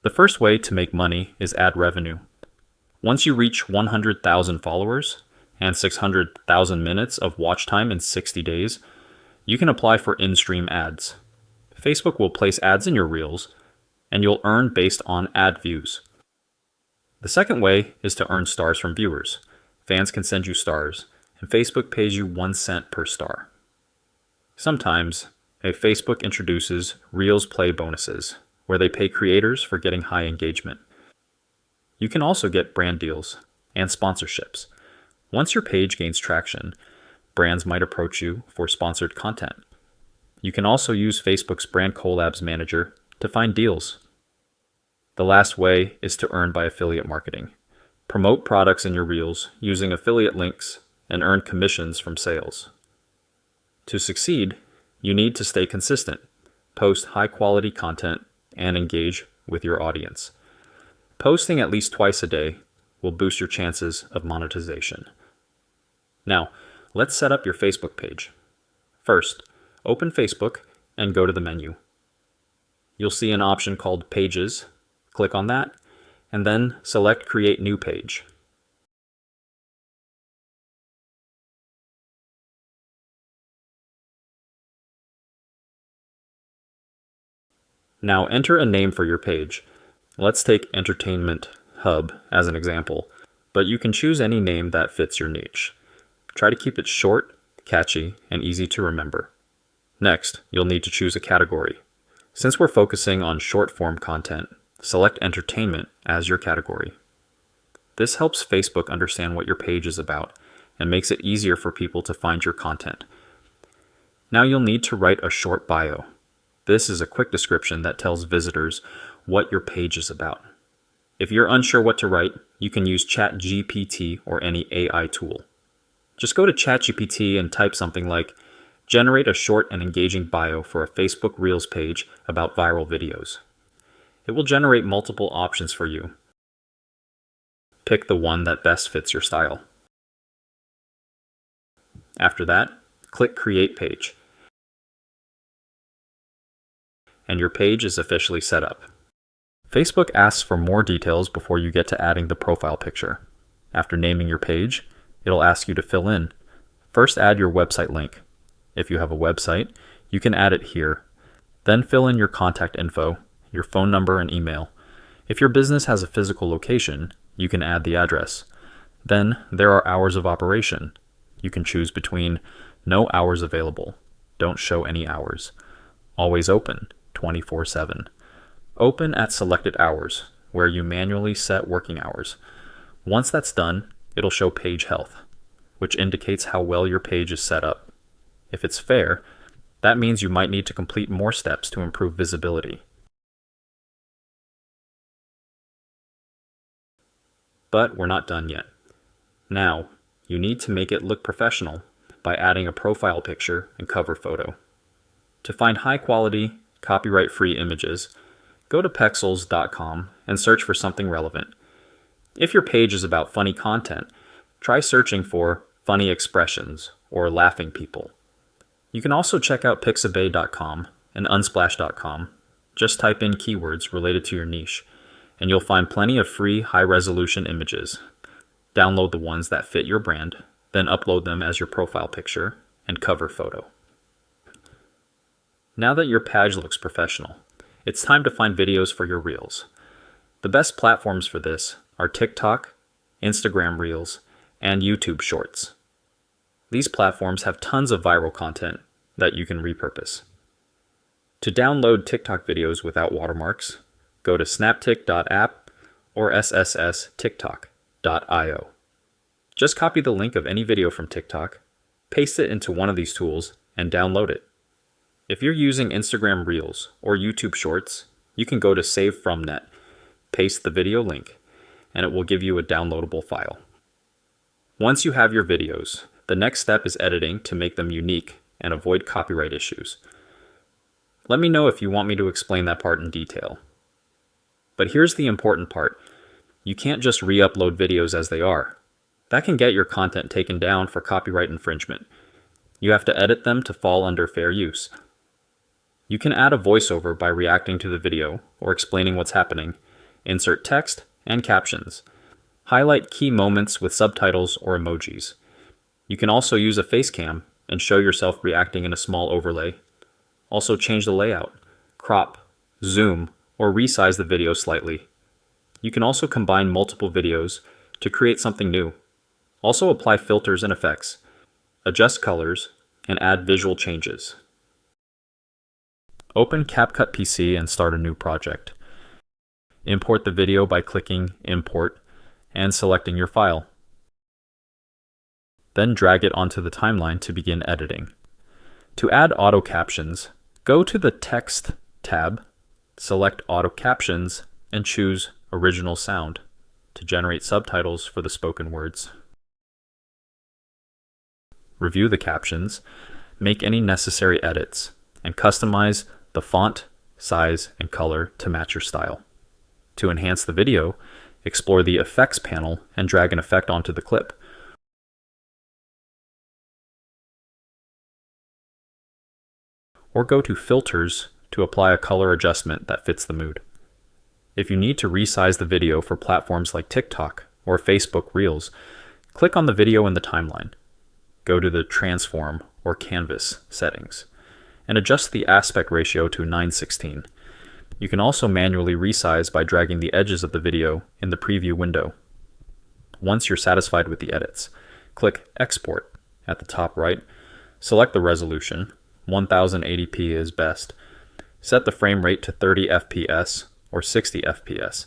The first way to make money is ad revenue. Once you reach 100,000 followers and 600,000 minutes of watch time in 60 days, you can apply for in-stream ads. Facebook will place ads in your Reels, and you'll earn based on ad views. The second way is to earn stars from viewers. Fans can send you stars, and Facebook pays you 1 cent per star. Sometimes, Facebook introduces Reels Play bonuses, where they pay creators for getting high engagement. You can also get brand deals and sponsorships. Once your page gains traction, brands might approach you for sponsored content. You can also use Facebook's Brand Collabs Manager to find deals. The last way is to earn by affiliate marketing. Promote products in your Reels using affiliate links and earn commissions from sales. To succeed, you need to stay consistent, post high-quality content, and engage with your audience. Posting at least twice a day will boost your chances of monetization. Now, let's set up your Facebook page. First, open Facebook and go to the menu. You'll see an option called Pages. Click on that, and then select Create New Page. Now enter a name for your page. Let's take Entertainment Hub as an example, but you can choose any name that fits your niche. Try to keep it short, catchy, and easy to remember. Next, you'll need to choose a category. Since we're focusing on short-form content, select Entertainment as your category. This helps Facebook understand what your page is about and makes it easier for people to find your content. Now you'll need to write a short bio. This is a quick description that tells visitors what your page is about. If you're unsure what to write, you can use ChatGPT or any AI tool. Just go to ChatGPT and type something like, "Generate a short and engaging bio for a Facebook Reels page about viral videos." It will generate multiple options for you. Pick the one that best fits your style. After that, click Create Page. And your page is officially set up. Facebook asks for more details before you get to adding the profile picture. After naming your page, it'll ask you to fill in. First, add your website link. If you have a website, you can add it here. Then fill in your contact info, your phone number and email. If your business has a physical location, you can add the address. Then there are hours of operation. You can choose between no hours available, don't show any hours, always open, 24/7. Open at selected hours, where you manually set working hours. Once that's done, it'll show page health, which indicates how well your page is set up. If it's fair, that means you might need to complete more steps to improve visibility. But we're not done yet. Now, you need to make it look professional by adding a profile picture and cover photo. To find high-quality, copyright-free images, go to pexels.com and search for something relevant. If your page is about funny content, try searching for funny expressions or laughing people. You can also check out pixabay.com and unsplash.com. Just type in keywords related to your niche, and you'll find plenty of free high-resolution images. Download the ones that fit your brand, then upload them as your profile picture and cover photo. Now that your page looks professional, it's time to find videos for your Reels. The best platforms for this are TikTok, Instagram Reels, and YouTube Shorts. These platforms have tons of viral content that you can repurpose. To download TikTok videos without watermarks, go to snaptik.app or sstiktok.io. Just copy the link of any video from TikTok, paste it into one of these tools, and download it. If you're using Instagram Reels or YouTube Shorts, you can go to Save From Net, paste the video link, and it will give you a downloadable file. Once you have your videos, the next step is editing to make them unique and avoid copyright issues. Let me know if you want me to explain that part in detail. But here's the important part. You can't just re-upload videos as they are. That can get your content taken down for copyright infringement. You have to edit them to fall under fair use. You can add a voiceover by reacting to the video or explaining what's happening, insert text and captions. Highlight key moments with subtitles or emojis. You can also use a face cam and show yourself reacting in a small overlay. Also change the layout, crop, zoom, or resize the video slightly. You can also combine multiple videos to create something new. Also apply filters and effects, adjust colors, and add visual changes. Open CapCut PC and start a new project. Import the video by clicking Import and selecting your file. Then drag it onto the timeline to begin editing. To add auto captions, go to the Text tab, select Auto Captions, and choose Original Sound to generate subtitles for the spoken words. Review the captions, make any necessary edits, and customize the font, size, and color to match your style. To enhance the video, explore the Effects panel and drag an effect onto the clip. Or go to Filters to apply a color adjustment that fits the mood. If you need to resize the video for platforms like TikTok or Facebook Reels, click on the video in the timeline. Go to the Transform or Canvas settings and adjust the aspect ratio to 9:16. You can also manually resize by dragging the edges of the video in the preview window. Once you're satisfied with the edits, click Export at the top right, select the resolution, 1080p is best, set the frame rate to 30 FPS or 60 FPS,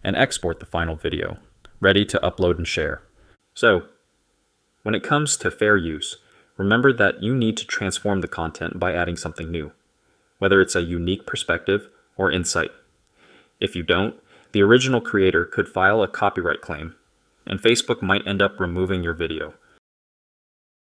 and export the final video, ready to upload and share. So, when it comes to fair use, remember that you need to transform the content by adding something new, whether it's a unique perspective or insight. If you don't, the original creator could file a copyright claim, and Facebook might end up removing your video,